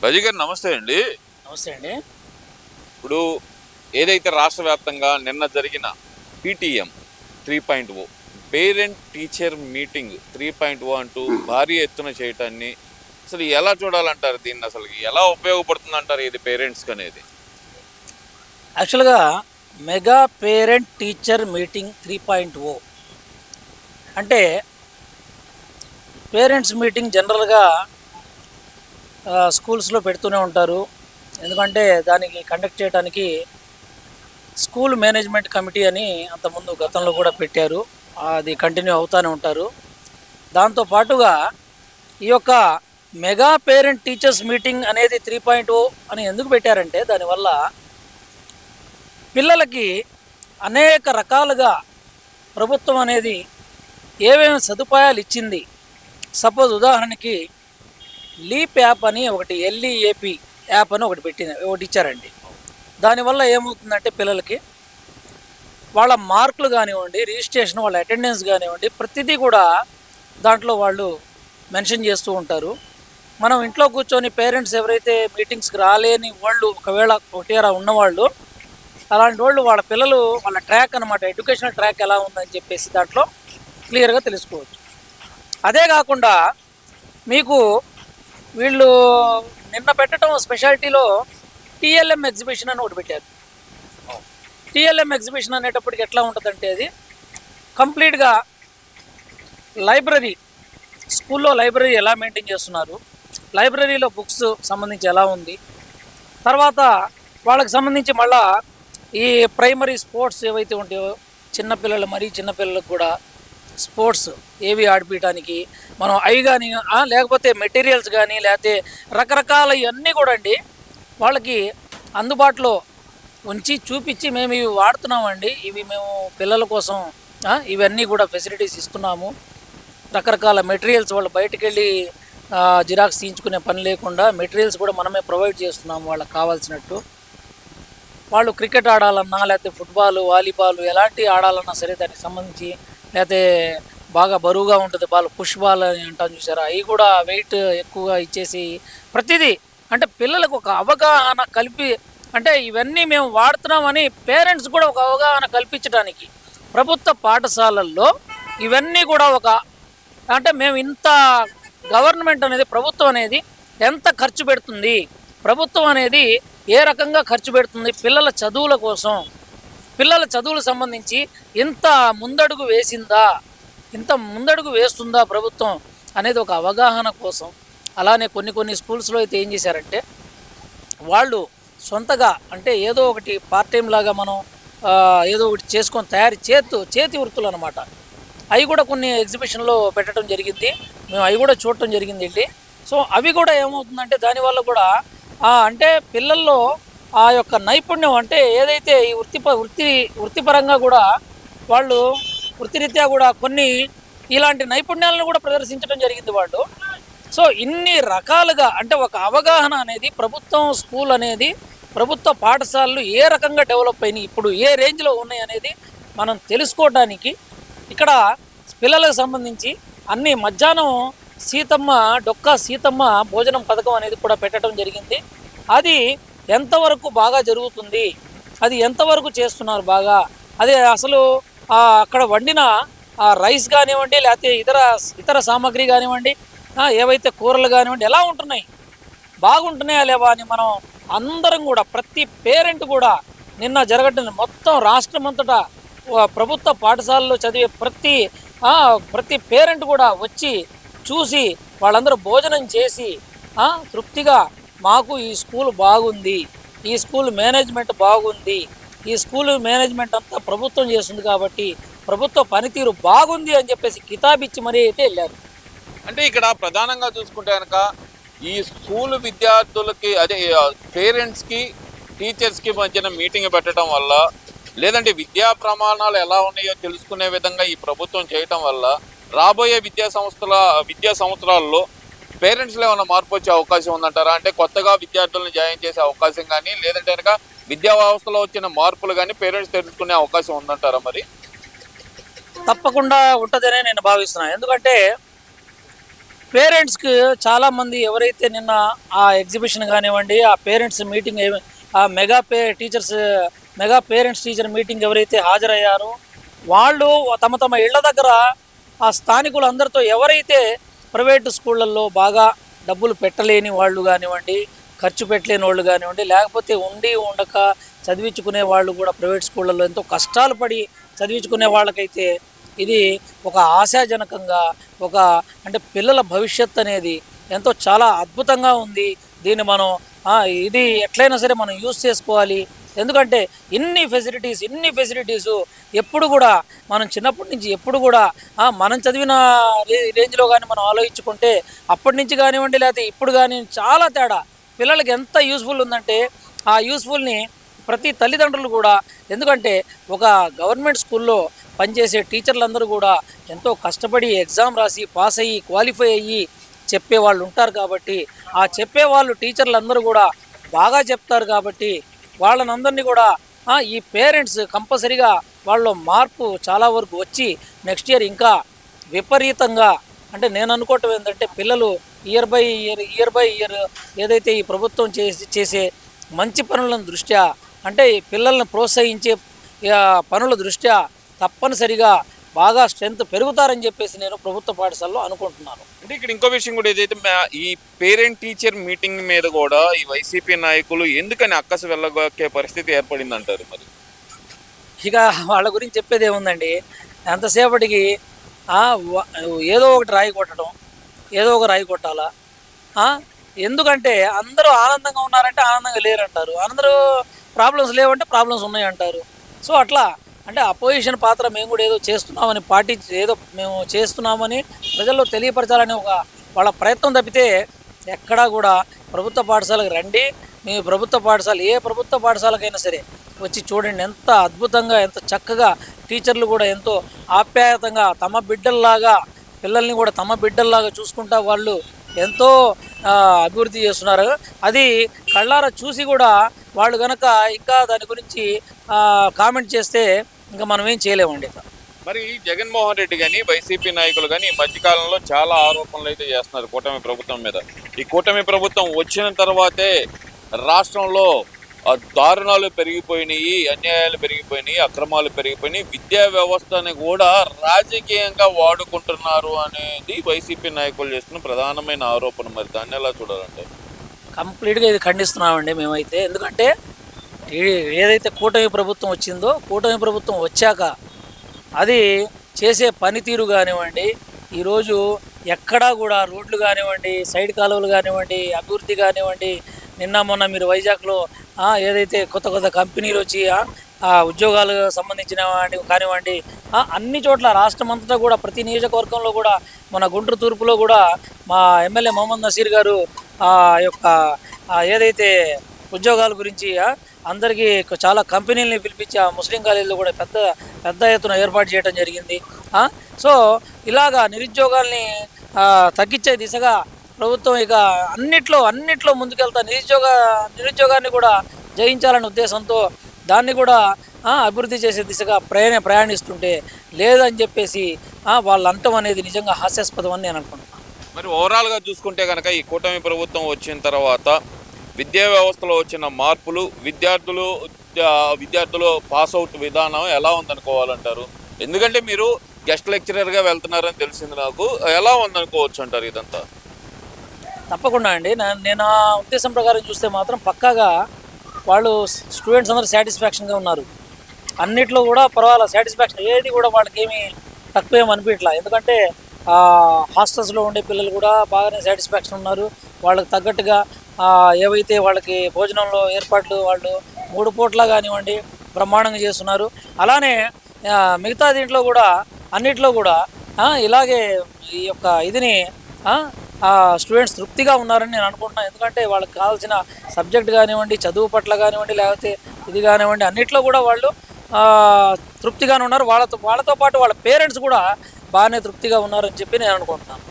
రజీ గారు నమస్తే అండి. నమస్తే అండి. ఇప్పుడు ఏదైతే రాష్ట్ర వ్యాప్తంగా నిన్న జరిగిన పీటీఎం 3.0 పేరెంట్ టీచర్ మీటింగ్ 3.0 అంటూ భారీ ఎత్తున చేయటాన్ని అసలు ఎలా చూడాలంటారు? దీన్ని అసలు ఎలా ఉపయోగపడుతుంది అంటారు ఇది పేరెంట్స్కి అనేది? యాక్చువల్గా మెగా పేరెంట్ టీచర్ మీటింగ్ 3.0 అంటే పేరెంట్స్ మీటింగ్ జనరల్గా స్కూల్స్లో పెడుతూనే ఉంటారు. ఎందుకంటే దానికి కండక్ట్ చేయడానికి స్కూల్ మేనేజ్మెంట్ కమిటీ అని అంతకుముందు గతంలో కూడా పెట్టారు. అది కంటిన్యూ అవుతూనే ఉంటారు. దాంతోపాటుగా ఈ యొక్క మెగా పేరెంట్ టీచర్స్ మీటింగ్ అనేది 3.0 అని ఎందుకు పెట్టారంటే దానివల్ల పిల్లలకి అనేక రకాలుగా ప్రభుత్వం అనేది ఏమేమి సదుపాయాలు ఇచ్చింది. సపోజ్ ఉదాహరణకి లీప్ యాప్ అని ఒకటి, ఎల్ఈఏపి యాప్ అని ఒకటి ఇచ్చారండి. దానివల్ల ఏమవుతుందంటే పిల్లలకి వాళ్ళ మార్కులు కానివ్వండి, రిజిస్ట్రేషన్, వాళ్ళ అటెండెన్స్ కానివ్వండి, ప్రతిదీ కూడా దాంట్లో వాళ్ళు మెన్షన్ చేస్తూ ఉంటారు. మనం ఇంట్లో కూర్చొని పేరెంట్స్ ఎవరైతే మీటింగ్స్కి రాలేని వాళ్ళు, ఒకవేళ ఒకటేరా ఉన్నవాళ్ళు, అలాంటి వాళ్ళు వాళ్ళ పిల్లలు వాళ్ళ ట్రాక్ అనమాట, ఎడ్యుకేషనల్ ట్రాక్ ఎలా ఉందని చెప్పేసి దాంట్లో క్లియర్గా తెలుసుకోవచ్చు. అదే కాకుండా మీకు వీళ్ళు నిన్న పెట్టడం స్పెషాలిటీలో టీఎల్ఎం ఎగ్జిబిషన్ అని ఒకటి పెట్టారు. టీఎల్ఎం ఎగ్జిబిషన్ అనేటప్పటికి ఎట్లా ఉంటుందంటే అది కంప్లీట్గా లైబ్రరీ, స్కూల్లో లైబ్రరీ ఎలా మెయింటైన్ చేస్తున్నారు, లైబ్రరీలో బుక్స్ సంబంధించి ఎలా ఉంది, తర్వాత వాళ్ళకి సంబంధించి మళ్ళా ఈ ప్రైమరీ స్పోర్ట్స్ ఏవైతే ఉంటాయో చిన్నపిల్లలకు కూడా స్పోర్ట్స్ ఏవి ఆడిపించడానికి మనం అవి కానీ, లేకపోతే మెటీరియల్స్ కానీ, లేకపోతే రకరకాల ఇవన్నీ కూడా అండి వాళ్ళకి అందుబాటులో ఉంచి చూపించి మేము ఇవి వాడుతున్నామండి, ఇవి మేము పిల్లల కోసం ఇవన్నీ కూడా ఫెసిలిటీస్ ఇస్తున్నాము. రకరకాల మెటీరియల్స్ వాళ్ళు బయటికి వెళ్ళి జిరాక్స్ తీయించుకునే పని లేకుండా మెటీరియల్స్ కూడా మనమే ప్రొవైడ్ చేస్తున్నాము వాళ్ళకి కావాల్సినట్టు. వాళ్ళు క్రికెట్ ఆడాలన్నా, లేకపోతే ఫుట్బాల్, వాలీబాల్ ఎలాంటి ఆడాలన్నా సరే దానికి సంబంధించి, లేకపోతే బాగా బరువుగా ఉంటుంది బాల్, పుష్ బాల్ అని అంటాను చూసారా, అవి కూడా వెయిట్ ఎక్కువగా ఇచ్చేసి ప్రతిదీ అంటే పిల్లలకు ఒక అవగాహన అంటే ఇవన్నీ మేము వాడుతున్నామని పేరెంట్స్ కూడా ఒక అవగాహన కల్పించడానికి ప్రభుత్వ పాఠశాలల్లో ఇవన్నీ కూడా అంటే మేము ఇంత గవర్నమెంట్ అనేది, ప్రభుత్వం అనేది ఎంత ఖర్చు పెడుతుంది, ప్రభుత్వం అనేది ఏ రకంగా ఖర్చు పెడుతుంది పిల్లల చదువుల కోసం, పిల్లల చదువులకు సంబంధించి ఇంత ముందడుగు వేస్తుందా ప్రభుత్వం అనేది ఒక అవగాహన కోసం. అలానే కొన్ని స్కూల్స్లో అయితే ఏం చేశారంటే వాళ్ళు సొంతగా అంటే ఏదో ఒకటి పార్ట్ టైం లాగా మనం ఏదో ఒకటి చేసుకొని చేతి వృత్తులు అనమాట, అవి కూడా కొన్ని ఎగ్జిబిషన్లో పెట్టడం జరిగింది. మేము అవి కూడా చూడటం జరిగింది. సో అవి కూడా ఏమవుతుందంటే దానివల్ల కూడా అంటే పిల్లల్లో ఆ యొక్క నైపుణ్యం, అంటే ఏదైతే ఈ వృత్తిపరంగా కూడా వాళ్ళు వృత్తిరీత్యా కూడా కొన్ని ఇలాంటి నైపుణ్యాలను కూడా ప్రదర్శించడం జరిగింది వాళ్ళు. సో ఇన్ని రకాలుగా అంటే ఒక అవగాహన అనేది స్కూల్ అనేది ప్రభుత్వ పాఠశాలలు ఏ రకంగా డెవలప్ అయినాయి, ఇప్పుడు ఏ రేంజ్లో ఉన్నాయి అనేది మనం తెలుసుకోవడానికి ఇక్కడ పిల్లలకు సంబంధించి అన్ని మధ్యాహ్నం డొక్కా సీతమ్మ భోజనం పథకం అనేది కూడా పెట్టడం జరిగింది. అది ఎంతవరకు బాగా జరుగుతుంది, అది ఎంతవరకు చేస్తున్నారు బాగా, అదే అసలు అక్కడ వండిన రైస్ కానివ్వండి, లేకపోతే ఇతర సామాగ్రి కానివ్వండి, ఏవైతే కూరలు కానివ్వండి ఎలా ఉంటున్నాయి, బాగుంటున్నాయా లేవా అని మనం అందరం కూడా ప్రతి పేరెంట్ కూడా నిన్న జరగటం మొత్తం రాష్ట్రమంతటా ప్రభుత్వ పాఠశాలలో చదివే ప్రతి పేరెంట్ కూడా వచ్చి చూసి వాళ్ళందరూ భోజనం చేసి తృప్తిగా మాకు ఈ స్కూల్ బాగుంది, ఈ స్కూల్ మేనేజ్మెంట్ బాగుంది, ఈ స్కూల్ మేనేజ్మెంట్ అంతా ప్రభుత్వం చేస్తుంది కాబట్టి ప్రభుత్వ పనితీరు బాగుంది అని చెప్పేసి కితాబిచ్చి మరీ అయితే వెళ్ళారు. అంటే ఇక్కడ ప్రధానంగా చూసుకుంటే కనుక ఈ స్కూల్ విద్యార్థులకి అదే పేరెంట్స్కి టీచర్స్కి మధ్యన మీటింగ్ పెట్టడం వల్ల, లేదంటే విద్యా ప్రమాణాలు ఎలా ఉన్నాయో తెలుసుకునే విధంగా ఈ ప్రభుత్వం చేయటం వల్ల రాబోయే విద్యా సంవత్సరాల్లో పేరెంట్స్లో ఏమైనా మార్పు వచ్చే అవకాశం ఉందంటారా? అంటే కొత్తగా విద్యార్థులను జాయిన్ చేసే అవకాశం కానీ, లేదంటే కనుక విద్యా వ్యవస్థలో వచ్చిన మార్పులు కానీ పేరెంట్స్ తెలుసుకునే అవకాశం ఉందంటారా? మరి తప్పకుండా ఉంటుందనే నేను భావిస్తున్నాను. ఎందుకంటే పేరెంట్స్కి చాలామంది ఎవరైతే నిన్న ఆ ఎగ్జిబిషన్ కానివ్వండి, ఆ పేరెంట్స్ మీటింగ్ ఆ మెగా పేరెంట్స్ టీచర్ మీటింగ్ ఎవరైతే హాజరయ్యారో వాళ్ళు తమ తమ ఇళ్ల దగ్గర ఆ స్థానికులందరితో ఎవరైతే ప్రైవేటు స్కూళ్ళల్లో బాగా డబ్బులు పెట్టలేని వాళ్ళు కానివ్వండి, ఖర్చు పెట్టలేని వాళ్ళు కానివ్వండి, లేకపోతే ఉండి ఉండక చదివించుకునే వాళ్ళు కూడా ప్రైవేట్ స్కూళ్ళల్లో ఎంతో కష్టాలు పడి చదివించుకునే వాళ్ళకైతే ఇది ఒక ఆశాజనకంగా ఒక అంటే పిల్లల భవిష్యత్ అనేది ఎంతో చాలా అద్భుతంగా ఉంది. దీన్ని మనం ఇది ఎట్లయినా సరే మనం యూజ్ చేసుకోవాలి. ఎందుకంటే ఇన్ని ఫెసిలిటీసు ఎప్పుడు కూడా మనం చిన్నప్పటి నుంచి ఎప్పుడు కూడా మనం చదివిన రేంజ్లో కానీ మనం ఆలోచించుకుంటే అప్పటి నుంచి కానివ్వండి లేకపోతే ఇప్పుడు కానీ చాలా తేడా. పిల్లలకి ఎంత యూస్ఫుల్ ఉందంటే ఆ యూస్ఫుల్ని ప్రతి తల్లిదండ్రులు కూడా, ఎందుకంటే ఒక గవర్నమెంట్ స్కూల్లో పనిచేసే టీచర్లందరూ కూడా ఎంతో కష్టపడి ఎగ్జామ్ రాసి పాస్ అయ్యి క్వాలిఫై అయ్యి చెప్పేవాళ్ళు ఉంటారు కాబట్టి ఆ చెప్పేవాళ్ళు టీచర్లందరూ కూడా బాగా చెప్తారు కాబట్టి వాళ్ళనందరినీ కూడా ఈ పేరెంట్స్ కంపల్సరీగా వాళ్ళ మార్పు చాలా వరకు వచ్చి నెక్స్ట్ ఇయర్ ఇంకా విపరీతంగా అంటే నేను అనుకోవటం ఏంటంటే పిల్లలు ఇయర్ బై ఇయర్ ఏదైతే ఈ ప్రభుత్వం చేసే మంచి పనుల దృష్ట్యా అంటే పిల్లల్ని ప్రోత్సహించే పనుల దృష్ట్యా తప్పనిసరిగా బాగా స్ట్రెంత్ పెరుగుతారని చెప్పేసి నేను ప్రభుత్వ పాఠశాలలో అనుకుంటున్నాను. అంటే ఇక్కడ ఇంకో విషయం కూడా ఏదైతే ఈ పేరెంట్ టీచర్ మీటింగ్ మీద కూడా ఈ వైసీపీ నాయకులు ఎందుకని అక్కసు వెళ్ళగొక్కే పరిస్థితి ఏర్పడింది అంటారు? మరి ఇక వాళ్ళ గురించి చెప్పేది ఏముందండి, ఎంతసేపటికి ఏదో ఒకటి రాయి కొట్టడం, ఏదో ఒక రాయి కొట్టాలా. ఎందుకంటే అందరూ ఆనందంగా ఉన్నారంటే ఆనందంగా లేరంటారు, అందరూ ప్రాబ్లమ్స్ లేవంటే ప్రాబ్లమ్స్ ఉన్నాయంటారు. సో అట్లా అంటే అపోజిషన్ పాత్ర మేము కూడా ఏదో చేస్తున్నామని ఏదో మేము చేస్తున్నామని ప్రజల్లో తెలియపరచాలని ఒక వాళ్ళ ప్రయత్నం తప్పితే ఎక్కడా కూడా ప్రభుత్వ పాఠశాలకు రండి, మీ ప్రభుత్వ పాఠశాల ఏ ప్రభుత్వ పాఠశాలకైనా సరే వచ్చి చూడండి, ఎంత అద్భుతంగా ఎంత చక్కగా టీచర్లు కూడా ఎంతో ఆప్యాయతంగా తమ బిడ్డల్లాగా పిల్లల్ని కూడా తమ బిడ్డల్లాగా చూసుకుంటా వాళ్ళు ఎంతో అభివృద్ధి చేస్తున్నారు. అది కళ్ళారా చూసి కూడా వాళ్ళు కనుక ఇంకా దాని గురించి కామెంట్ చేస్తే ఇంకా మనం ఏం చేయలేమండి. మరి జగన్మోహన్ రెడ్డి కానీ వైసీపీ నాయకులు కానీ ఈ మధ్యకాలంలో చాలా ఆరోపణలు అయితే చేస్తున్నారు కూటమి ప్రభుత్వం మీద. ఈ కూటమి ప్రభుత్వం వచ్చిన తర్వాతే రాష్ట్రంలో దారుణాలు పెరిగిపోయినాయి, అన్యాయాలు పెరిగిపోయినాయి, అక్రమాలు పెరిగిపోయినాయి, విద్యా వ్యవస్థని కూడా రాజకీయంగా వాడుకుంటున్నారు అనేది వైసీపీ నాయకులు చేస్తున్న ప్రధానమైన ఆరోపణ. మరి దాన్ని ఎలా చూడాలంటే కంప్లీట్గా ఇది ఖండిస్తున్నామండి మేమైతే. ఎందుకంటే ఏదైతే కూటమి ప్రభుత్వం వచ్చిందో కూటమి ప్రభుత్వం వచ్చాక అది చేసే పనితీరు కానివ్వండి, ఈరోజు ఎక్కడా కూడా రోడ్లు కానివ్వండి, సైడ్ కాలువలు కానివ్వండి, అభివృద్ధి కానివ్వండి, నిన్న మొన్న మీరు వైజాగ్లో ఏదైతే కొత్త కంపెనీలు వచ్చి ఉద్యోగాలు సంబంధించిన కానివ్వండి, అన్ని చోట్ల రాష్ట్రం అంతటా కూడా ప్రతి నియోజకవర్గంలో కూడా మన గుంటూరు తూర్పులో కూడా మా ఎమ్మెల్యే మొహమ్మద్ నసీర్ గారు యొక్క ఏదైతే ఉద్యోగాల గురించి అందరికీ చాలా కంపెనీలని పిలిపించి ముస్లిం కాలేజీలో కూడా పెద్ద ఎత్తున ఏర్పాటు చేయడం జరిగింది. సో ఇలాగా నిరుద్యోగాల్ని తగ్గించే దిశగా ప్రభుత్వం ఇక అన్నిట్లో ముందుకెళ్తా నిరుద్యోగాన్ని కూడా జయించాలనే ఉద్దేశంతో దాన్ని కూడా అభివృద్ధి చేసే దిశగా ప్రయాణిస్తుంటే లేదని చెప్పేసి వాళ్ళు అంటం అనేది నిజంగా హాస్యాస్పదం అని నేను అనుకుంటున్నాను. మరి ఓవరాల్గా చూసుకుంటే కనుక ఈ కూటమి ప్రభుత్వం వచ్చిన తర్వాత విద్యా వ్యవస్థలో వచ్చిన మార్పులు, విద్యార్థులు పాస్అవుట్ విధానం ఎలా ఉందనుకోవాలంటారు? ఎందుకంటే మీరు గెస్ట్ లెక్చరర్గా వెళ్తున్నారని తెలిసింది నాకు, ఎలా ఉందనుకోవచ్చు అంటారు ఇదంతా? తప్పకుండా అండి. నేను ఆ ఉద్దేశం ప్రకారం చూస్తే మాత్రం పక్కాగా వాళ్ళు స్టూడెంట్స్ అందరూ సాటిస్ఫాక్షన్గా ఉన్నారు. అన్నిట్లో కూడా పర్వాలేదు, సాటిస్ఫాక్షన్ ఏది కూడా వాళ్ళకి ఏమీ తక్కువేం అనిపించట్లా. ఎందుకంటే హాస్టల్స్లో ఉండే పిల్లలు కూడా బాగానే సాటిస్ఫాక్షన్ ఉన్నారు. వాళ్ళకి తగ్గట్టుగా ఏవైతే వాళ్ళకి భోజనంలో ఏర్పాట్లు వాళ్ళు 3 పూట్ల కానివ్వండి బ్రహ్మాండంగా చేస్తున్నారు. అలానే మిగతా దీంట్లో కూడా అన్నిట్లో కూడా ఇలాగే ఈ యొక్క ఇదిని స్టూడెంట్స్ తృప్తిగా ఉన్నారని నేను అనుకుంటున్నాను. ఎందుకంటే వాళ్ళకి కావాల్సిన సబ్జెక్ట్ కానివ్వండి, చదువు పట్ల కానివ్వండి, లేకపోతే ఇది కానివ్వండి, అన్నిట్లో కూడా వాళ్ళు తృప్తిగానే ఉన్నారు. వాళ్ళతో పాటు వాళ్ళ పేరెంట్స్ కూడా బాగానే తృప్తిగా ఉన్నారని చెప్పి నేను అనుకుంటున్నాను.